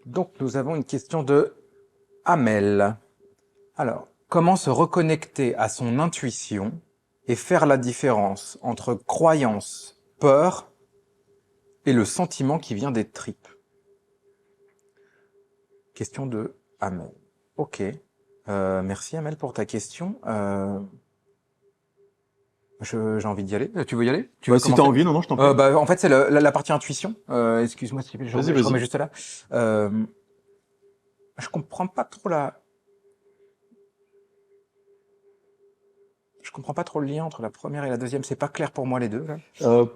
Donc, nous avons une question de Amel. Alors, comment se reconnecter à son intuition et faire la différence entre croyance, peur et le sentiment qui vient des tripes? Question de Amel. Ok. Merci Amel pour ta question. J'ai envie d'y aller. Tu veux y aller? Tu Bah, veux si t'as commencer? envie, non, non, je t'en prie. En fait, c'est la partie intuition. Excuse-moi, s'il te plaît, Vas-y, je remets vas-y. juste là. Euh, je comprends pas trop je comprends pas trop le lien entre la première et la deuxième. C'est pas clair pour moi les deux, là. Euh,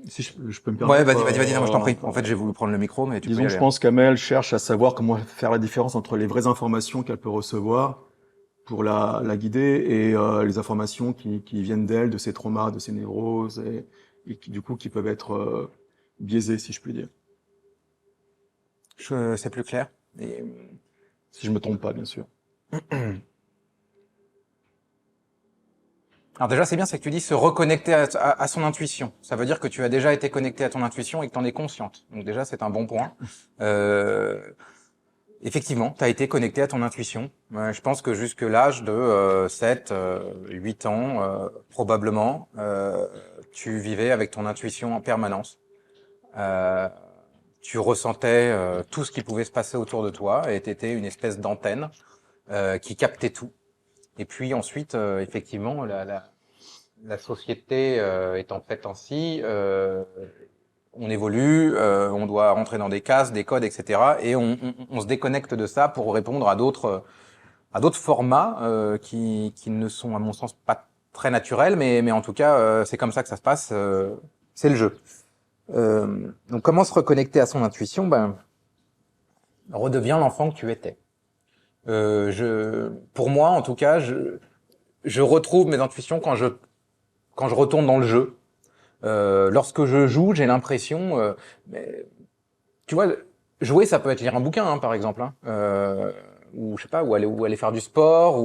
si je peux me Ouais, permettre, vas-y, non, moi, je t'en prie. En fait, j'ai voulu prendre le micro, mais tu peux y disons que je aller, hein. pense qu'Amel cherche à savoir comment faire la différence entre les vraies informations qu'elle peut recevoir pour la guider et les informations qui viennent d'elle, de ses traumas, de ses névroses et qui, du coup, qui peuvent être biaisées, si je puis dire. C'est plus clair. Et, Si je me trompe pas, bien sûr. alors déjà, c'est bien, c'est que tu dis se reconnecter à son intuition. Ça veut dire que tu as déjà été connecté à ton intuition et que tu en es consciente. Donc déjà, c'est un bon point. Euh, Effectivement, tu as été connecté à ton intuition. Je pense que jusque l'âge de 7, 8 ans, probablement, tu vivais avec ton intuition en permanence. Euh, Tu ressentais tout ce qui pouvait se passer autour de toi et tu étais une espèce d'antenne qui captait tout. Et puis ensuite, effectivement, la société étant faite ainsi, on évolue, on doit rentrer dans des cases, des codes, etc. Et on se déconnecte de ça pour répondre à d'autres formats qui ne sont, à mon sens, pas très naturels, mais en tout cas, c'est comme ça que ça se passe. C'est le jeu. Donc, comment se reconnecter à son intuition? Ben, redeviens l'enfant que tu étais. Pour moi, en tout cas, je retrouve mes intuitions quand je retourne dans le jeu. Lorsque je joue, j'ai l'impression, mais, tu vois, jouer, ça peut être lire un bouquin, hein, par exemple, hein, ou je sais pas, ou aller faire du sport,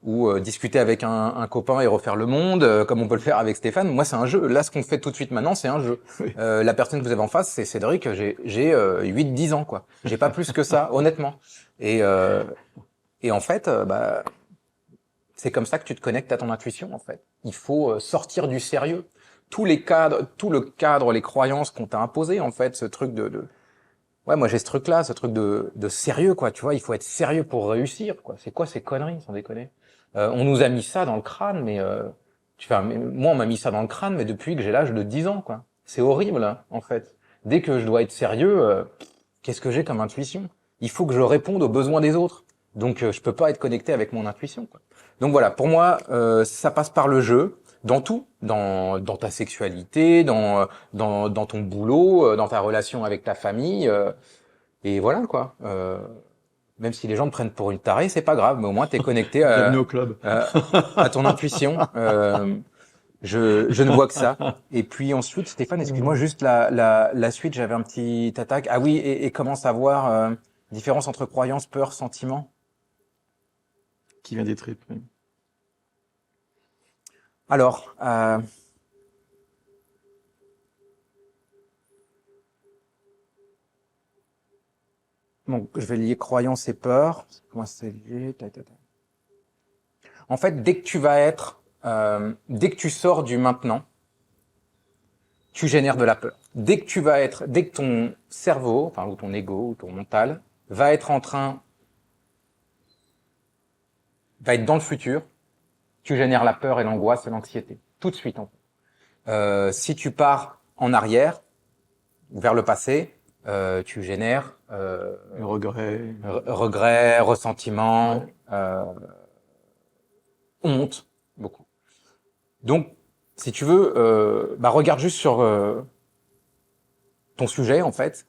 ou discuter avec un copain et refaire le monde, comme on peut le faire avec Stéphane. Moi, c'est un jeu. Là, ce qu'on fait tout de suite maintenant, c'est un jeu. Oui. La personne que vous avez en face, c'est Cédric. J'ai 8-10 ans, quoi. J'ai pas plus que ça, honnêtement. Et, euh, et en fait, c'est comme ça que tu te connectes à ton intuition, en fait. Il faut sortir du sérieux. Tous les cadres, tout le cadre, les croyances qu'on t'a imposées, en fait, ce truc ouais, moi j'ai ce truc-là, ce truc de sérieux, quoi. Tu vois, il faut être sérieux pour réussir, quoi. C'est quoi ces conneries, sans déconner? On nous a mis ça dans le crâne, mais moi on m'a mis ça dans le crâne, mais depuis que j'ai l'âge de 10 ans, quoi. C'est horrible, hein, en fait. Dès que je dois être sérieux, qu'est-ce que j'ai comme intuition? Il faut que je réponde aux besoins des autres. Donc je peux pas être connecté avec mon intuition, quoi. Donc voilà, pour moi, ça passe par le jeu, dans tout, dans ta sexualité, dans ton boulot, dans ta relation avec ta famille, et voilà quoi. Même si les gens te prennent pour une tarée, c'est pas grave, mais au moins t'es connecté Bienvenue au club. à ton intuition. Je ne vois que ça. Et puis ensuite, Stéphane, excuse-moi, juste la suite, j'avais un petit attaque. Ah oui, et comment savoir différence entre croyance, peur, sentiment? Qui vient des tripes. Oui. Alors, bon, je vais lier croyance et peur. Comment c'est lié? En fait, dès que tu sors du maintenant, tu génères de la peur. Dès que ton cerveau, enfin, ou ton ego, ou ton mental, va être va être dans le futur, tu génères la peur et l'angoisse et l'anxiété. Tout de suite, en fait. Si tu pars en arrière, vers le passé, tu génères Le regret. regret, ressentiment, Ouais. honte, beaucoup. Donc, si tu veux, regarde juste sur ton sujet, en fait.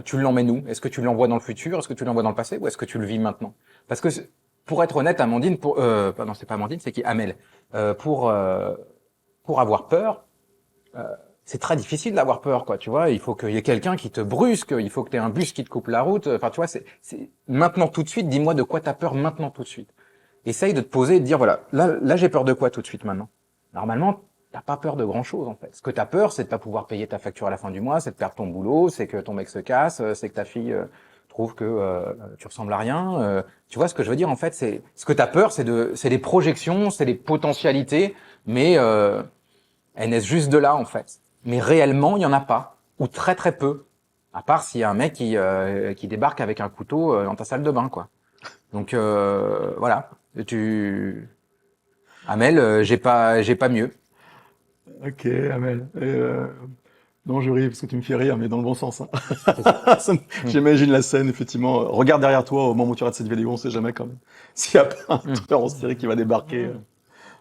Tu l'emmènes où? Est-ce que tu l'envoies dans le futur? Est-ce que tu l'envoies dans le passé? Ou est-ce que tu le vis maintenant? Parce que, pour être honnête, Amandine, pardon, c'est pas Amandine, c'est qui? Amel. Euh, pour, euh, pour avoir peur, c'est très difficile d'avoir peur, quoi, tu vois. Il faut qu'il y ait quelqu'un qui te brusque, il faut que tu aies un bus qui te coupe la route. Enfin, tu vois, c'est maintenant tout de suite, dis-moi de quoi t'as peur maintenant tout de suite. Essaye de te poser et de dire, voilà, là j'ai peur de quoi tout de suite maintenant? Normalement, t'as pas peur de grand chose, en fait. Ce que t'as peur, c'est de pas pouvoir payer ta facture à la fin du mois, c'est de perdre ton boulot, c'est que ton mec se casse, c'est que ta fille trouve que tu ressembles à rien. Tu vois ce que je veux dire en fait, c'est ce que tu as peur, c'est les projections, c'est les potentialités, mais elles naissent juste de là en fait. Mais réellement, il y en a pas ou très très peu. À part s'il y a un mec qui débarque avec un couteau dans ta salle de bain quoi. Donc voilà, Amel, j'ai pas mieux. Ok, Amel. Non, je ris parce que tu me fais rire, mais dans le bon sens, hein. Hmm. J'imagine la scène, effectivement. Regarde derrière toi au moment où tu regardes cette vidéo, on sait jamais quand même. S'il n'y a pas un Hmm. tueur en série qui va débarquer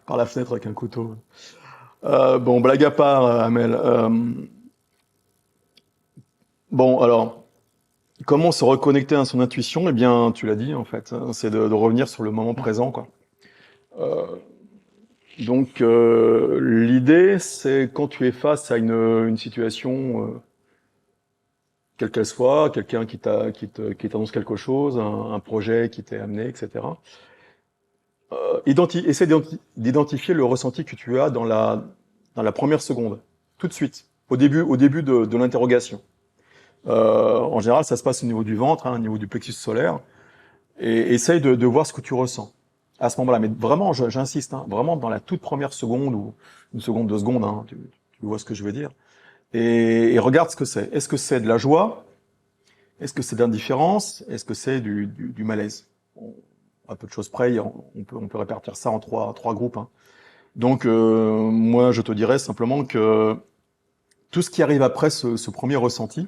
par la fenêtre avec un couteau. Bon, blague à part, Amel. Bon, alors, comment se reconnecter à son intuition? Eh bien, tu l'as dit, en fait, hein, c'est de revenir sur le moment présent, quoi. Euh, donc, l'idée, c'est quand tu es face à une situation, quelle qu'elle soit, quelqu'un qui t'annonce quelque chose, un projet qui t'est amené, etc. Essaie d'identifier le ressenti que tu as dans la première seconde, tout de suite, au début de l'interrogation. En général, ça se passe au niveau du ventre, hein, au niveau du plexus solaire, et essaye de voir ce que tu ressens à ce moment-là. Mais vraiment, j'insiste, hein, vraiment dans la toute première seconde ou une seconde, 2 secondes, hein, tu vois ce que je veux dire. Et regarde ce que c'est. Est-ce que c'est de la joie? Est-ce que c'est de l'indifférence? Est-ce que c'est du malaise? À peu de choses près, on peut répartir ça en trois groupes, hein. Donc, moi, je te dirais simplement que tout ce qui arrive après ce premier ressenti,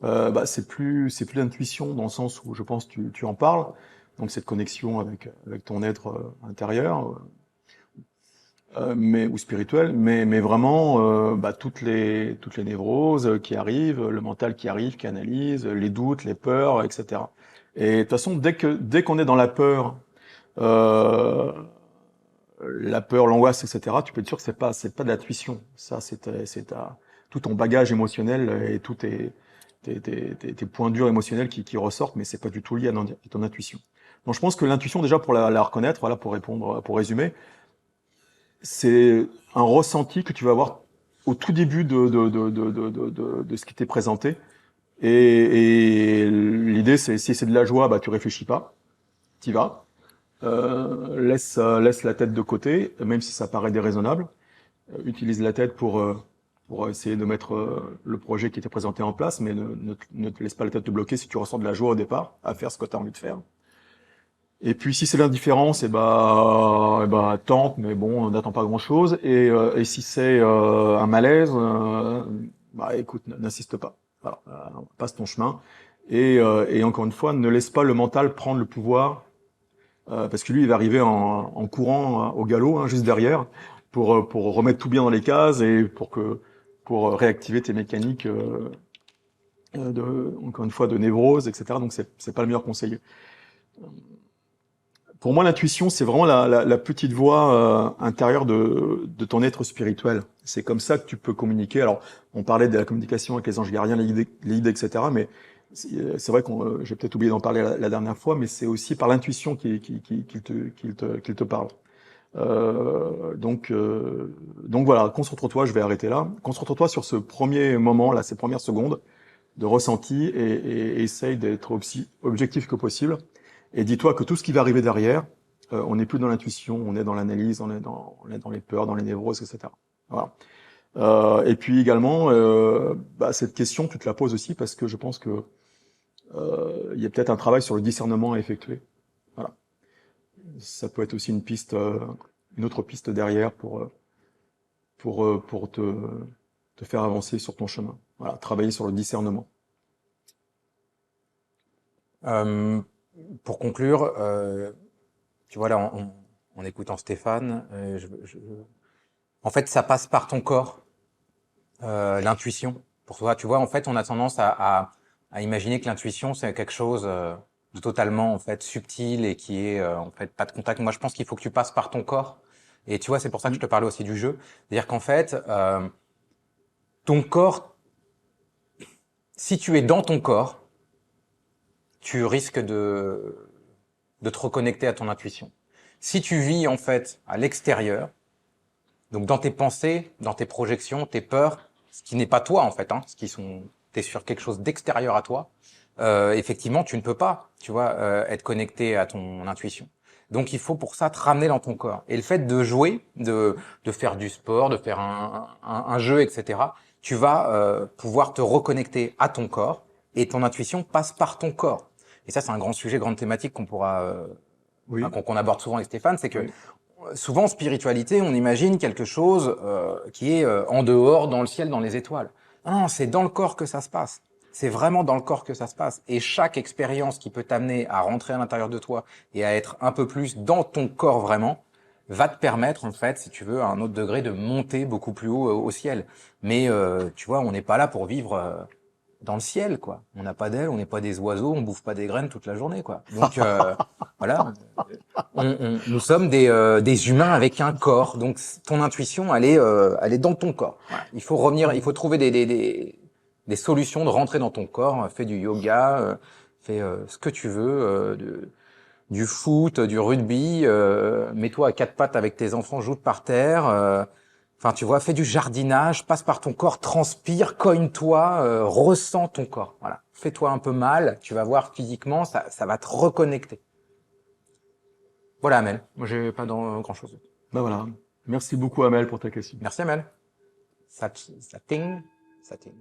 bah, c'est plus l'intuition dans le sens où je pense tu en parles. Donc cette connexion avec ton être intérieur, ou spirituel, mais vraiment bah, toutes les névroses qui arrivent, le mental qui arrive, qui analyse, les doutes, les peurs, etc. Et de toute façon, dès qu'on est dans euh, la peur, l'angoisse, etc., tu peux être sûr que c'est pas de l'intuition. Ça, tout ton bagage émotionnel et tous tes points durs émotionnels qui ressortent, mais c'est pas du tout lié à ton intuition. Donc, je pense que l'intuition, déjà, pour la reconnaître, voilà, pour résumer, c'est un ressenti que tu vas avoir au tout début de ce qui t'est présenté. Et l'idée, c'est, si c'est de la joie, bah, tu réfléchis pas, t'y vas. Laisse la tête de côté, même si ça paraît déraisonnable. Utilise la tête pour essayer de mettre le projet qui était présenté en place, mais ne te laisse pas la tête te bloquer si tu ressens de la joie au départ à faire ce que tu as envie de faire. Et puis si c'est l'indifférence, et bah tente, mais bon, on n'attend pas grand-chose. Et si c'est un malaise, bah écoute, n'insiste pas. Voilà, passe ton chemin. Et encore une fois, ne laisse pas le mental prendre le pouvoir parce que lui, il va arriver en courant au galop, hein, juste derrière, pour remettre tout bien dans les cases et pour réactiver tes mécaniques encore une fois, de névrose, etc. Donc c'est pas le meilleur conseiller. Pour moi, l'intuition, c'est vraiment la petite voix intérieure de ton être spirituel. C'est comme ça que tu peux communiquer. Alors, on parlait de la communication avec les anges gardiens, les guides, etc. Mais c'est vrai qu'on, j'ai peut-être oublié d'en parler la dernière fois, mais c'est aussi par l'intuition qu'il te parle. Donc voilà, concentre-toi, je vais arrêter là. Concentre-toi sur ce premier moment, là, ces premières secondes de ressenti et essaye d'être aussi objectif que possible. Et dis-toi que tout ce qui va arriver derrière, on n'est plus dans l'intuition, on est dans l'analyse, on est dans les peurs, dans les névroses, etc. Voilà. Et puis également, bah, cette question, tu te la poses aussi parce que je pense que il y a peut-être un travail sur le discernement à effectuer. Voilà. Ça peut être aussi une piste, une autre piste derrière pour te faire avancer sur ton chemin. Voilà, travailler sur le discernement. Euh, pour conclure, tu vois là, en écoutant Stéphane, en fait, ça passe par ton corps, l'intuition. Pour toi, tu vois, en fait, on a tendance à imaginer que l'intuition, c'est quelque chose de totalement en fait subtil et qui est en fait pas de contact. Moi, je pense qu'il faut que tu passes par ton corps. Et tu vois, c'est pour ça que je te parlais aussi du jeu. C'est-à-dire qu'en fait, ton corps, si tu es dans ton corps, tu risques de te reconnecter à ton intuition. Si tu vis en fait à l'extérieur, donc dans tes pensées, dans tes projections, tes peurs, ce qui n'est pas toi en fait, hein, t'es sur quelque chose d'extérieur à toi, effectivement, tu ne peux pas, tu vois, être connecté à ton intuition. Donc, il faut pour ça te ramener dans ton corps. Et le fait de jouer, de faire du sport, de faire un jeu, etc., tu vas pouvoir te reconnecter à ton corps et ton intuition passe par ton corps. Et ça, c'est un grand sujet, grande thématique qu'on pourra, Oui, qu'on aborde souvent avec Stéphane, c'est que oui, souvent, spiritualité, on imagine quelque chose qui est en dehors, dans le ciel, dans les étoiles. Non, c'est dans le corps que ça se passe. C'est vraiment dans le corps que ça se passe. Et chaque expérience qui peut t'amener à rentrer à l'intérieur de toi et à être un peu plus dans ton corps vraiment, va te permettre, en fait, si tu veux, à un autre degré, de monter beaucoup plus haut au ciel. Mais tu vois, on n'est pas là pour vivre dans le ciel, quoi. On n'a pas d'ailes, on n'est pas des oiseaux, on bouffe pas des graines toute la journée, quoi. Donc voilà, nous sommes des humains avec un corps. Donc ton intuition, elle est dans ton corps. Voilà. Il faut revenir, il faut trouver des solutions de rentrer dans ton corps. Fais du yoga, fais ce que tu veux, du foot, du rugby. Mets-toi à quatre pattes avec tes enfants, joue par terre. Enfin, tu vois, fais du jardinage, passe par ton corps, transpire, cogne-toi, ressens ton corps. Voilà. Fais-toi un peu mal, tu vas voir physiquement, ça va te reconnecter. Voilà, Amel. Moi, j'ai pas grand-chose. ben voilà. Merci beaucoup Amel pour ta question. Merci, Amel. Ça ting, ça ting.